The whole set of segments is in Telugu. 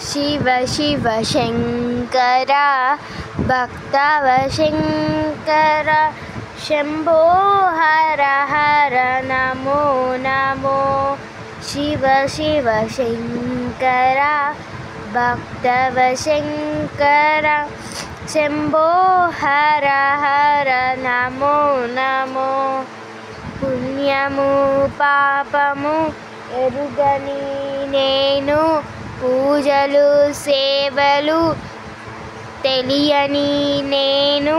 शिव शिव शङ्कर भक्तवशङ्कर शम्भो हर हर नमो नमो शिव शिव शङ्कर भक्तवशङ्कर शम्भो हर हर नमो नमो పుణ్యము పాపము ఎరుగని నేను పూజలు సేవలు తెలియని నేను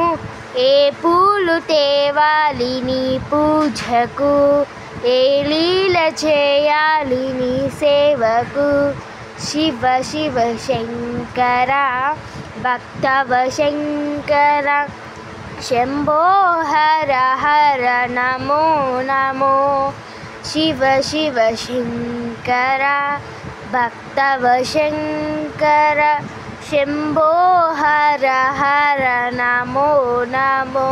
ఏ పూలు తేవాలి నీ పూజకు ఏ లీల చేయాలి నీ సేవకు శివ శివ శంకర భక్తవ శంకర शम्भो हर हर नमो नमो शिव शिव शङ्कर भक्तवशङ्कर शम्भो हर हर नमो नमो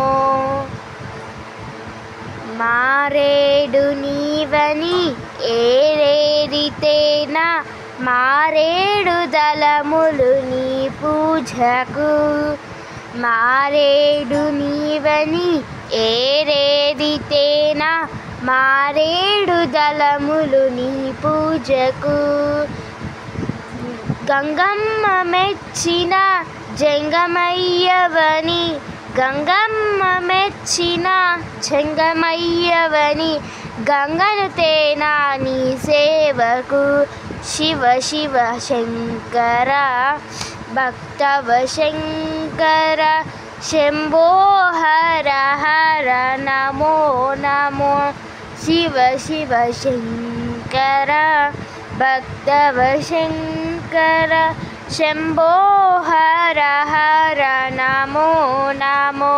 మారేడు నీవని ఏరేరితేన మారేడు దళములు నీ పూజకు మారేడు నీవని ఏరేదితేన మారేడు దళములు నీ పూజకు గంగమ్మ మెచ్చిన జంగమయ్యవని గంగమ్మ మెచ్చిన జంగమయ్యవని గంగను తేనా నీ సేవకు శివ శివ శంకర भक्तवशङ्कर शम्भो हर हर नमो नमो शिव शिव शङ्कर भक्तवशङ्कर शम्भो हर हर नमो नमो